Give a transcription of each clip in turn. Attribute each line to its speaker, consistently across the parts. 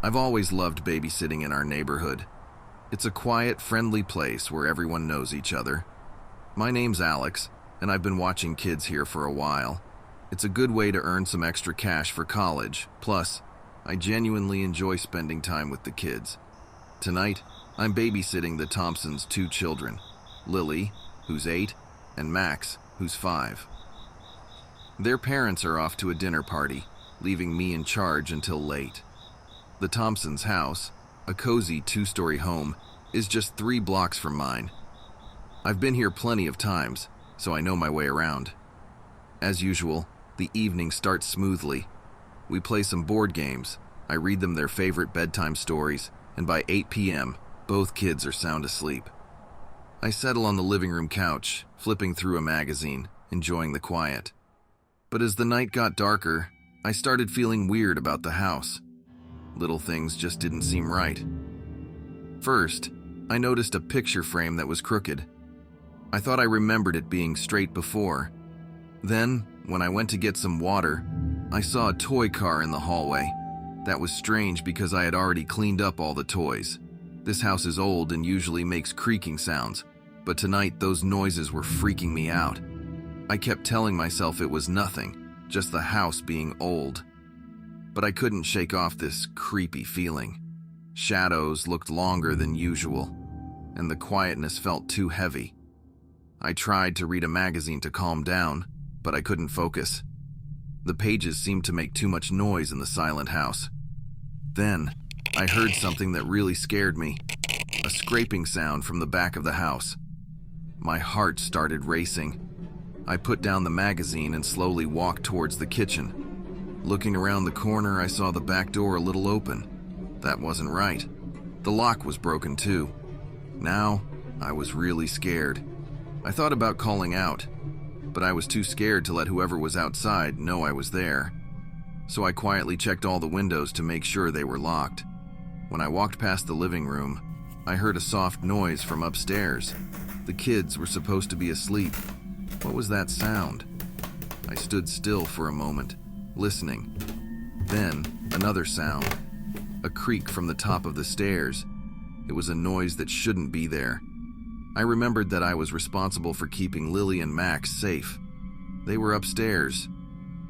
Speaker 1: I've always loved babysitting in our neighborhood. It's a quiet, friendly place where everyone knows each other. My name's Alex, and I've been watching kids here for a while. It's a good way to earn some extra cash for college. Plus, I genuinely enjoy spending time with the kids. Tonight, I'm babysitting the Thompsons' 2 children, Lily, who's 8, and Max, who's 5. Their parents are off to a dinner party, leaving me in charge until late. The Thompsons' house, a cozy 2-story home, is just 3 blocks from mine. I've been here plenty of times, so I know my way around. As usual, the evening starts smoothly. We play some board games, I read them their favorite bedtime stories, and by 8 p.m., both kids are sound asleep. I settle on the living room couch, flipping through a magazine, enjoying the quiet. But as the night got darker, I started feeling weird about the house. Little things just didn't seem right. First, I noticed a picture frame that was crooked. I thought I remembered it being straight before. Then, when I went to get some water, I saw a toy car in the hallway. That was strange because I had already cleaned up all the toys. This house is old and usually makes creaking sounds, but tonight those noises were freaking me out. I kept telling myself it was nothing, just the house being old. But I couldn't shake off this creepy feeling. Shadows looked longer than usual, and the quietness felt too heavy. I tried to read a magazine to calm down, but I couldn't focus. The pages seemed to make too much noise in the silent house. Then, I heard something that really scared me, a scraping sound from the back of the house. My heart started racing. I put down the magazine and slowly walked towards the kitchen. Looking around the corner, I saw the back door a little open. That wasn't right. The lock was broken too. Now, I was really scared. I thought about calling out, but I was too scared to let whoever was outside know I was there. So I quietly checked all the windows to make sure they were locked. When I walked past the living room, I heard a soft noise from upstairs. The kids were supposed to be asleep. What was that sound? I stood still for a moment, listening. Then, another sound. A creak from the top of the stairs. It was a noise that shouldn't be there. I remembered that I was responsible for keeping Lily and Max safe. They were upstairs,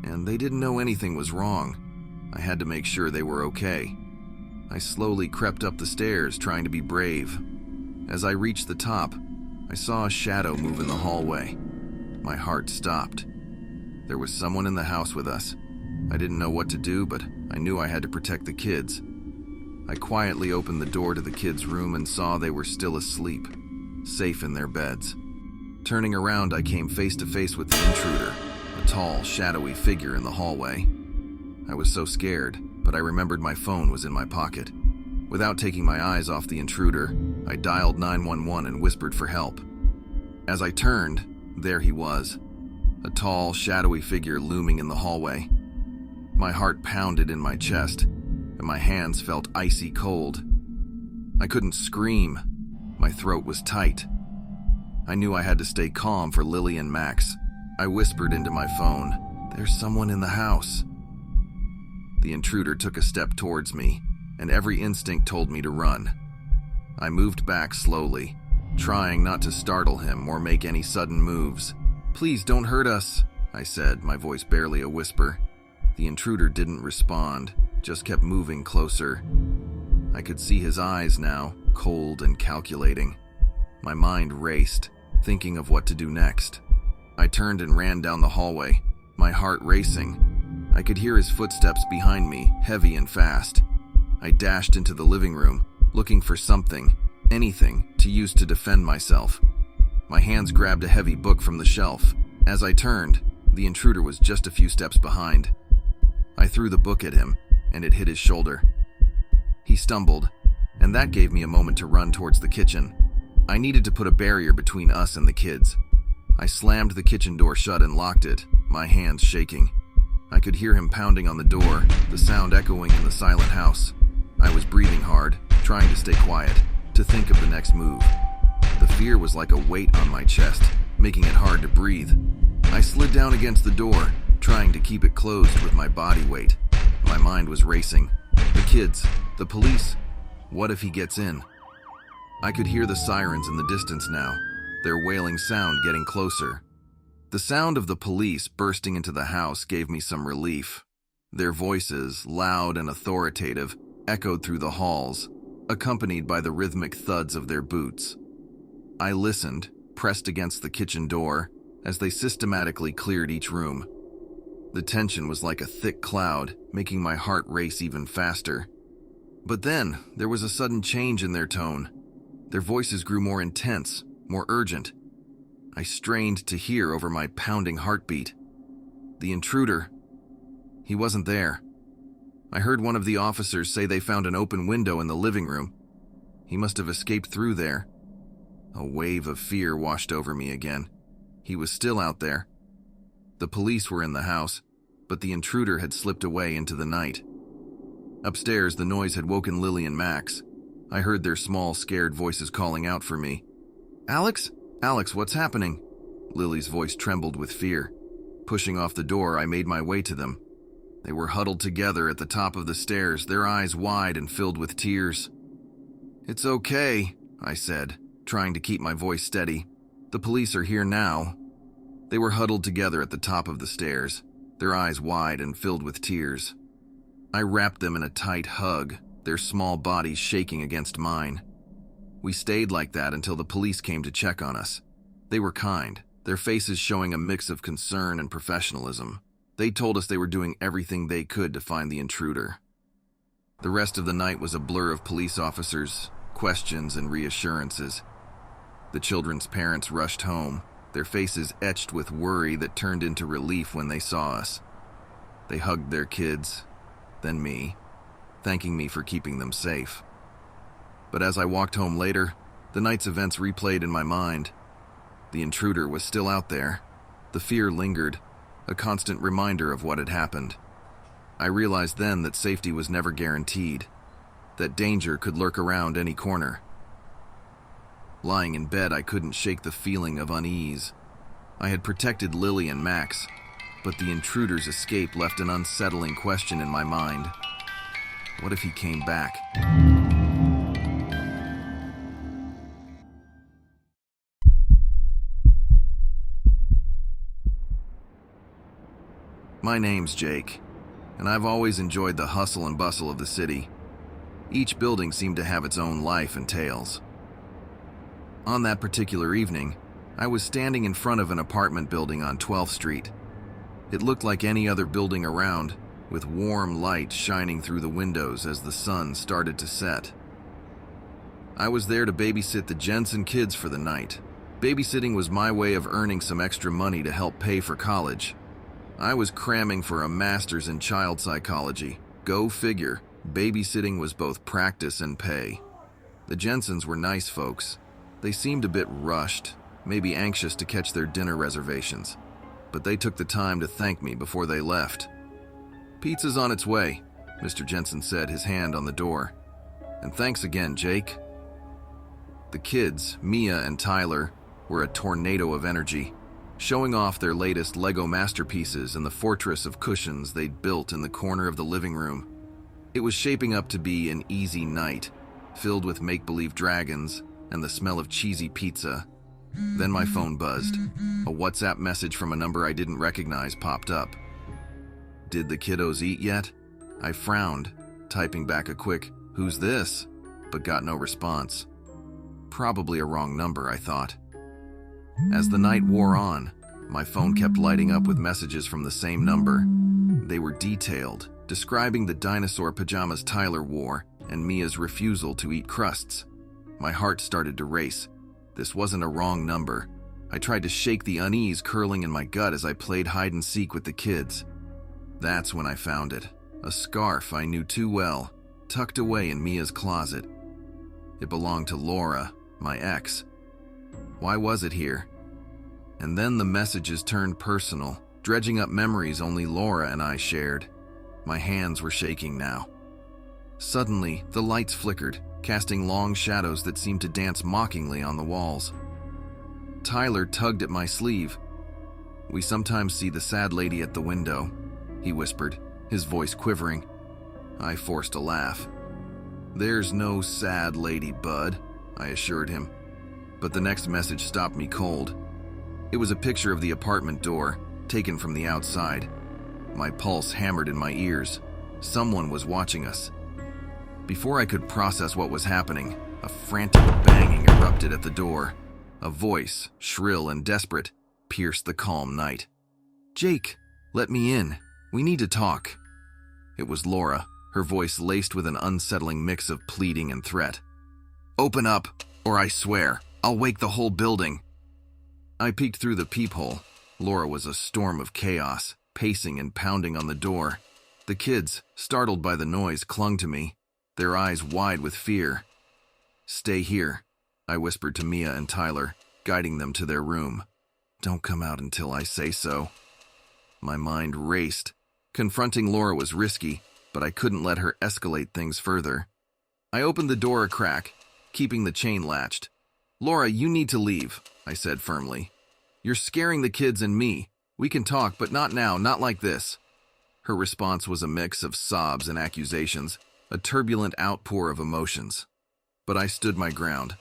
Speaker 1: and they didn't know anything was wrong. I had to make sure they were okay. I slowly crept up the stairs, trying to be brave. As I reached the top, I saw a shadow move in the hallway. My heart stopped. There was someone in the house with us. I didn't know what to do, but I knew I had to protect the kids. I quietly opened the door to the kids' room and saw they were still asleep, safe in their beds. Turning around, I came face to face with the intruder, a tall, shadowy figure in the hallway. I was so scared, but I remembered my phone was in my pocket. Without taking my eyes off the intruder, I dialed 911 and whispered for help. As I turned, there he was, a tall, shadowy figure looming in the hallway. My heart pounded in my chest, and my hands felt icy cold. I couldn't scream. My throat was tight. I knew I had to stay calm for Lily and Max. I whispered into my phone, "There's someone in the house." The intruder took a step towards me, and every instinct told me to run. I moved back slowly, trying not to startle him or make any sudden moves. "Please don't hurt us," I said, my voice barely a whisper. The intruder didn't respond, just kept moving closer. I could see his eyes now, cold and calculating. My mind raced, thinking of what to do next. I turned and ran down the hallway, my heart racing. I could hear his footsteps behind me, heavy and fast. I dashed into the living room, looking for something, anything, to use to defend myself. My hands grabbed a heavy book from the shelf. As I turned, the intruder was just a few steps behind. I threw the book at him, and it hit his shoulder. He stumbled, and that gave me a moment to run towards the kitchen. I needed to put a barrier between us and the kids. I slammed the kitchen door shut and locked it, my hands shaking. I could hear him pounding on the door, the sound echoing in the silent house. I was breathing hard, trying to stay quiet, to think of the next move. The fear was like a weight on my chest, making it hard to breathe. I slid down against the door, trying to keep it closed with my body weight. My mind was racing. The kids, The police? What if he gets in? I could hear the sirens in the distance now, their wailing sound getting closer. The sound of the police bursting into the house gave me some relief. Their voices, loud and authoritative, echoed through the halls, accompanied by the rhythmic thuds of their boots. I listened, pressed against the kitchen door, as they systematically cleared each room. The tension was like a thick cloud, making my heart race even faster. But then, there was a sudden change in their tone. Their voices grew more intense, more urgent. I strained to hear over my pounding heartbeat. The intruder. He wasn't there. I heard one of the officers say they found an open window in the living room. He must have escaped through there. A wave of fear washed over me again. He was still out there. The police were in the house, but the intruder had slipped away into the night. Upstairs, the noise had woken Lily and Max. I heard their small, scared voices calling out for me. "Alex? Alex, what's happening?" Lily's voice trembled with fear. Pushing off the door, I made my way to them. They were huddled together at the top of the stairs, their eyes wide and filled with tears. "It's okay," I said, trying to keep my voice steady. "The police are here now." They were huddled together at the top of the stairs, their eyes wide and filled with tears. I wrapped them in a tight hug, their small bodies shaking against mine. We stayed like that until the police came to check on us. They were kind, their faces showing a mix of concern and professionalism. They told us they were doing everything they could to find the intruder. The rest of the night was a blur of police officers, questions, and reassurances. The children's parents rushed home, their faces etched with worry that turned into relief when they saw us. They hugged their kids, then me, thanking me for keeping them safe. But as I walked home later, the night's events replayed in my mind. The intruder was still out there. The fear lingered, a constant reminder of what had happened. I realized then that safety was never guaranteed, that danger could lurk around any corner. Lying in bed, I couldn't shake the feeling of unease. I had protected Lily and Max, but the intruder's escape left an unsettling question in my mind. What if he came back? My name's Jake, and I've always enjoyed the hustle and bustle of the city. Each building seemed to have its own life and tales. On that particular evening, I was standing in front of an apartment building on 12th Street. It looked like any other building around, with warm light shining through the windows as the sun started to set. I was there to babysit the Jensen kids for the night. Babysitting was my way of earning some extra money to help pay for college. I was cramming for a master's in child psychology. Go figure, babysitting was both practice and pay. The Jensens were nice folks. They seemed a bit rushed, maybe anxious to catch their dinner reservations, but they took the time to thank me before they left. "Pizza's on its way," Mr. Jensen said, his hand on the door. "And thanks again, Jake." The kids, Mia and Tyler, were a tornado of energy, showing off their latest Lego masterpieces and the fortress of cushions they'd built in the corner of the living room. It was shaping up to be an easy night, filled with make-believe dragons and the smell of cheesy pizza. Then my phone buzzed. A WhatsApp message from a number I didn't recognize popped up. Did the kiddos eat yet? I frowned, typing back a quick, "Who's this?" but got no response. Probably a wrong number, I thought. As the night wore on, my phone kept lighting up with messages from the same number. They were detailed, describing the dinosaur pajamas Tyler wore and Mia's refusal to eat crusts. My heart started to race. This wasn't a wrong number. I tried to shake the unease curling in my gut as I played hide and seek with the kids. That's when I found it. A scarf I knew too well, tucked away in Mia's closet. It belonged to Laura, my ex. Why was it here? And then the messages turned personal, dredging up memories only Laura and I shared. My hands were shaking now. Suddenly, the lights flickered, casting long shadows that seemed to dance mockingly on the walls. Tyler tugged at my sleeve. "We sometimes see the sad lady at the window," he whispered, his voice quivering. I forced a laugh. "There's no sad lady, bud," I assured him. But the next message stopped me cold. It was a picture of the apartment door, taken from the outside. My pulse hammered in my ears. Someone was watching us. Before I could process what was happening, a frantic banging erupted at the door. A voice, shrill and desperate, pierced the calm night. "Jake, let me in. We need to talk." It was Laura, her voice laced with an unsettling mix of pleading and threat. "Open up, or I swear, I'll wake the whole building." I peeked through the peephole. Laura was a storm of chaos, pacing and pounding on the door. The kids, startled by the noise, clung to me, their eyes wide with fear. "Stay here," I whispered to Mia and Tyler, guiding them to their room. "Don't come out until I say so." My mind raced. Confronting Laura was risky, but I couldn't let her escalate things further. I opened the door a crack, keeping the chain latched. "Laura, you need to leave," I said firmly. "You're scaring the kids and me. We can talk, but not now, not like this." Her response was a mix of sobs and accusations, a turbulent outpour of emotions. But I stood my ground,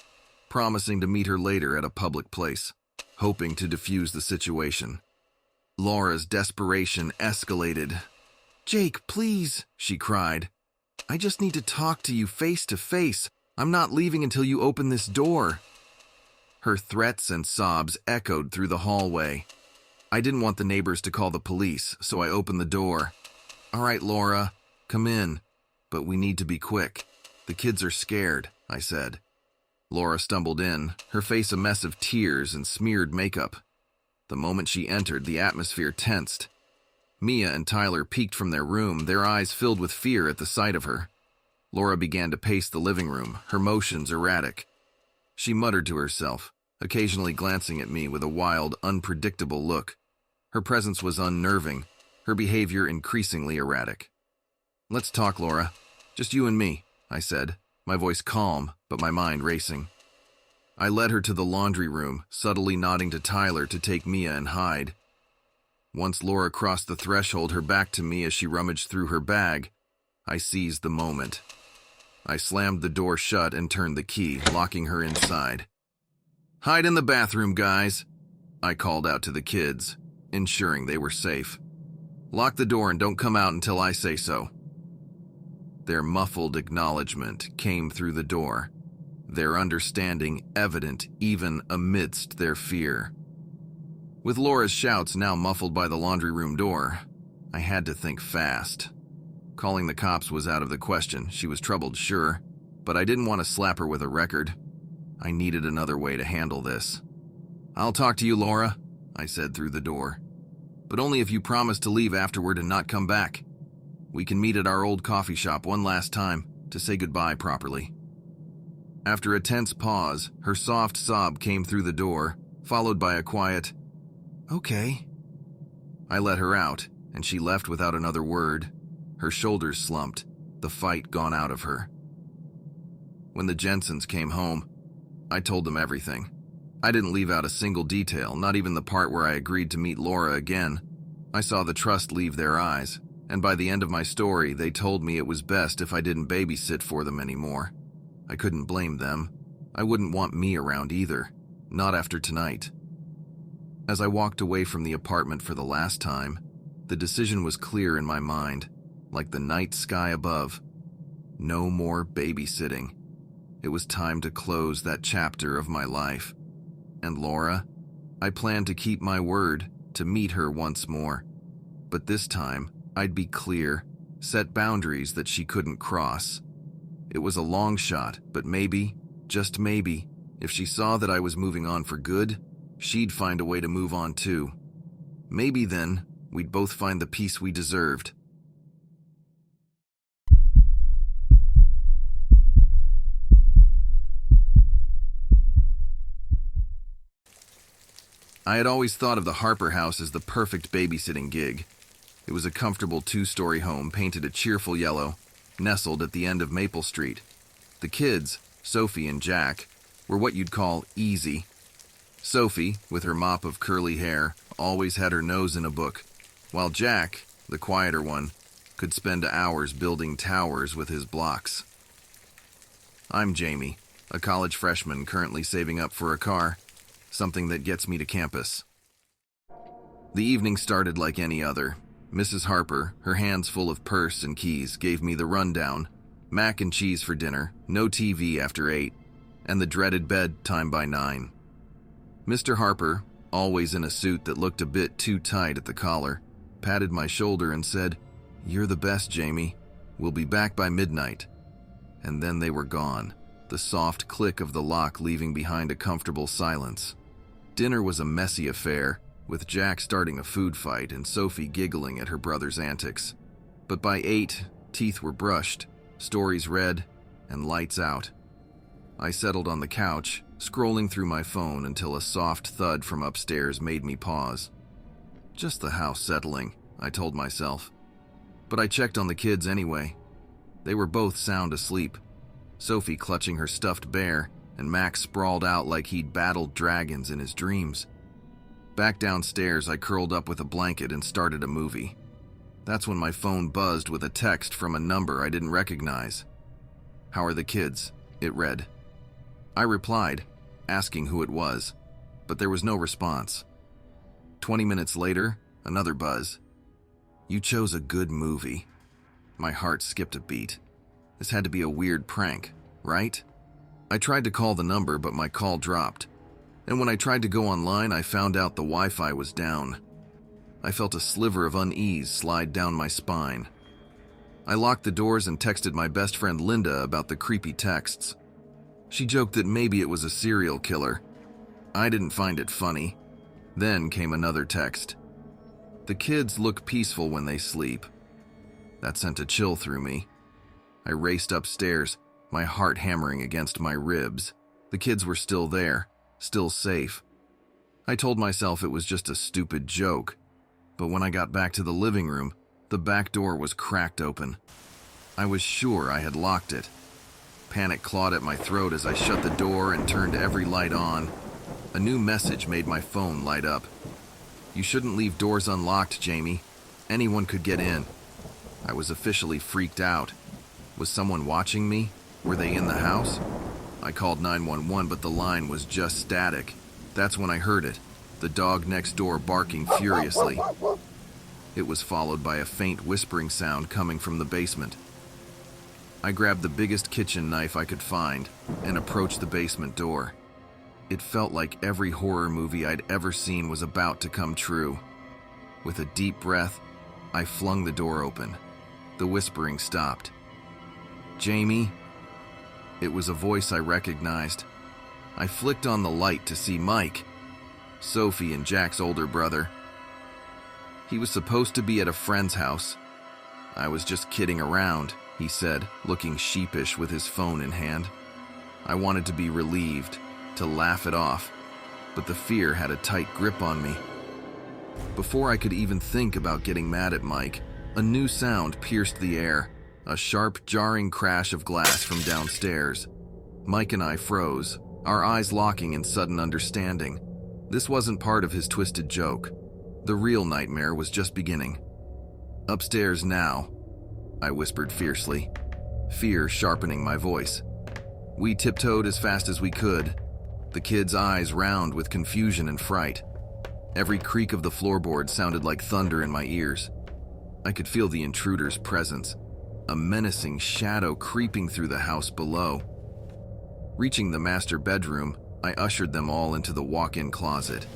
Speaker 1: promising to meet her later at a public place, hoping to defuse the situation. Laura's desperation escalated. "Jake, please," she cried. "I just need to talk to you face to face. I'm not leaving until you open this door." Her threats and sobs echoed through the hallway. I didn't want the neighbors to call the police, so I opened the door. "All right, Laura, come in. But we need to be quick. The kids are scared," I said. Laura stumbled in, her face a mess of tears and smeared makeup. The moment she entered, the atmosphere tensed. Mia and Tyler peeked from their room, their eyes filled with fear at the sight of her. Laura began to pace the living room, her motions erratic. She muttered to herself, occasionally glancing at me with a wild, unpredictable look. Her presence was unnerving, her behavior increasingly erratic. "Let's talk, Laura. Just you and me," I said, my voice calm, but my mind racing. I led her to the laundry room, subtly nodding to Tyler to take Mia and hide. Once Laura crossed the threshold, her back to me as she rummaged through her bag, I seized the moment. I slammed the door shut and turned the key, locking her inside. "Hide in the bathroom, guys," I called out to the kids, ensuring they were safe. "Lock the door and don't come out until I say so." Their muffled acknowledgement came through the door, their understanding evident even amidst their fear. With Laura's shouts now muffled by the laundry room door, I had to think fast. Calling the cops was out of the question. She was troubled, sure, but I didn't want to slap her with a record. I needed another way to handle this. "I'll talk to you, Laura," I said through the door. "But only if you promise to leave afterward and not come back. We can meet at our old coffee shop one last time to say goodbye properly." After a tense pause, her soft sob came through the door, followed by a quiet, "Okay." I let her out, and she left without another word. Her shoulders slumped, the fight gone out of her. When the Jensens came home, I told them everything. I didn't leave out a single detail, not even the part where I agreed to meet Laura again. I saw the trust leave their eyes, and by the end of my story, they told me it was best if I didn't babysit for them anymore. I couldn't blame them. I wouldn't want me around either, not after tonight. As I walked away from the apartment for the last time, the decision was clear in my mind, like the night sky above. No more babysitting. It was time to close that chapter of my life. And Laura, I planned to keep my word, to meet her once more. But this time, I'd be clear, set boundaries that she couldn't cross. It was a long shot, but maybe, just maybe, if she saw that I was moving on for good, she'd find a way to move on too. Maybe then, we'd both find the peace we deserved. I had always thought of the Harper house as the perfect babysitting gig. It was a comfortable two-story home painted a cheerful yellow, nestled at the end of Maple Street. The kids, Sophie and Jack, were what you'd call easy. Sophie, with her mop of curly hair, always had her nose in a book, while Jack, the quieter one, could spend hours building towers with his blocks. I'm Jamie, a college freshman currently saving up for a car, something that gets me to campus. The evening started like any other. Mrs. Harper, her hands full of purse and keys, gave me the rundown. Mac and cheese for dinner, no TV after 8, and the dreaded bedtime by 9. Mr. Harper, always in a suit that looked a bit too tight at the collar, patted my shoulder and said, "You're the best, Jamie. We'll be back by midnight." And then they were gone, the soft click of the lock leaving behind a comfortable silence. Dinner was a messy affair, with Jack starting a food fight and Sophie giggling at her brother's antics. But by 8, teeth were brushed, stories read, and lights out. I settled on the couch, scrolling through my phone until a soft thud from upstairs made me pause. Just the house settling, I told myself. But I checked on the kids anyway. They were both sound asleep, Sophie clutching her stuffed bear, and Max sprawled out like he'd battled dragons in his dreams. Back downstairs, I curled up with a blanket and started a movie. That's when my phone buzzed with a text from a number I didn't recognize. "How are the kids?" it read. I replied, asking who it was, but there was no response. 20 minutes later, another buzz. "You chose a good movie." My heart skipped a beat. This had to be a weird prank, right? I tried to call the number, but my call dropped. And when I tried to go online, I found out the Wi-Fi was down. I felt a sliver of unease slide down my spine. I locked the doors and texted my best friend Linda about the creepy texts. She joked that maybe it was a serial killer. I didn't find it funny. Then came another text. "The kids look peaceful when they sleep." That sent a chill through me. I raced upstairs, my heart hammering against my ribs. The kids were still there, still safe. I told myself it was just a stupid joke, but when I got back to the living room, the back door was cracked open. I was sure I had locked it. Panic clawed at my throat as I shut the door and turned every light on. A new message made my phone light up. "You shouldn't leave doors unlocked, Jamie. Anyone could get in." I was officially freaked out. Was someone watching me? Were they in the house? I called 911, but the line was just static. That's when I heard it, the dog next door barking furiously. It was followed by a faint whispering sound coming from the basement. I grabbed the biggest kitchen knife I could find and approached the basement door. It felt like every horror movie I'd ever seen was about to come true. With a deep breath, I flung the door open. The whispering stopped. "Jamie?" It was a voice I recognized. I flicked on the light to see Mike, Sophie and Jack's older brother. He was supposed to be at a friend's house. "I was just kidding around," he said, looking sheepish with his phone in hand. I wanted to be relieved, to laugh it off, but the fear had a tight grip on me. Before I could even think about getting mad at Mike, a new sound pierced the air, a sharp, jarring crash of glass from downstairs. Mike and I froze, our eyes locking in sudden understanding. This wasn't part of his twisted joke. The real nightmare was just beginning. "Upstairs now," I whispered fiercely, fear sharpening my voice. We tiptoed as fast as we could, the kids' eyes round with confusion and fright. Every creak of the floorboard sounded like thunder in my ears. I could feel the intruder's presence, a menacing shadow creeping through the house below. Reaching the master bedroom, I ushered them all into the walk-in closet.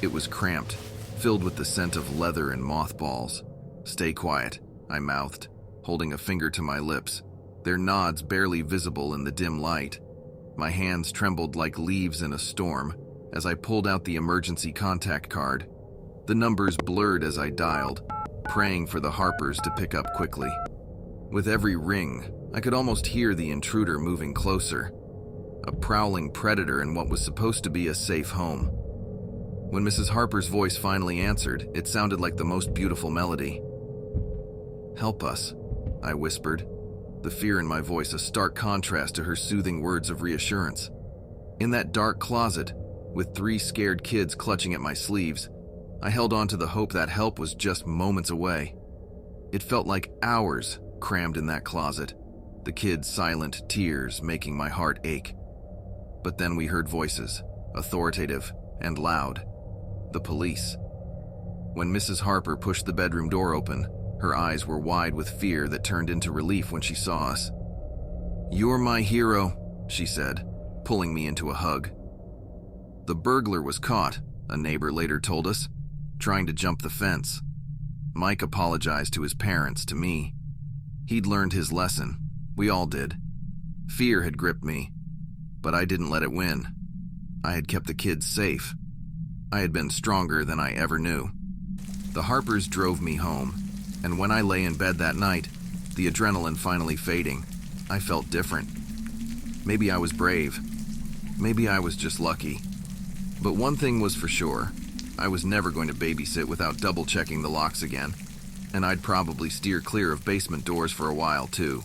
Speaker 1: It was cramped, filled with the scent of leather and mothballs. "Stay quiet," I mouthed, holding a finger to my lips, their nods barely visible in the dim light. My hands trembled like leaves in a storm as I pulled out the emergency contact card. The numbers blurred as I dialed, praying for the Harpers to pick up quickly. With every ring, I could almost hear the intruder moving closer, a prowling predator in what was supposed to be a safe home. When Mrs. Harper's voice finally answered, it sounded like the most beautiful melody. "Help us," I whispered, the fear in my voice a stark contrast to her soothing words of reassurance. In that dark closet, with 3 scared kids clutching at my sleeves, I held on to the hope that help was just moments away. It felt like hours crammed in that closet, the kids' silent tears making my heart ache. But then we heard voices, authoritative and loud. The police. When Mrs. Harper pushed the bedroom door open, her eyes were wide with fear that turned into relief when she saw us. "You're my hero," she said, pulling me into a hug. The burglar was caught, a neighbor later told us, trying to jump the fence. Mike apologized to his parents, to me. He'd learned his lesson. We all did. Fear had gripped me, but I didn't let it win. I had kept the kids safe. I had been stronger than I ever knew. The Harpers drove me home, and when I lay in bed that night, the adrenaline finally fading, I felt different. Maybe I was brave. Maybe I was just lucky. But one thing was for sure. I was never going to babysit without double-checking the locks again, and I'd probably steer clear of basement doors for a while, too.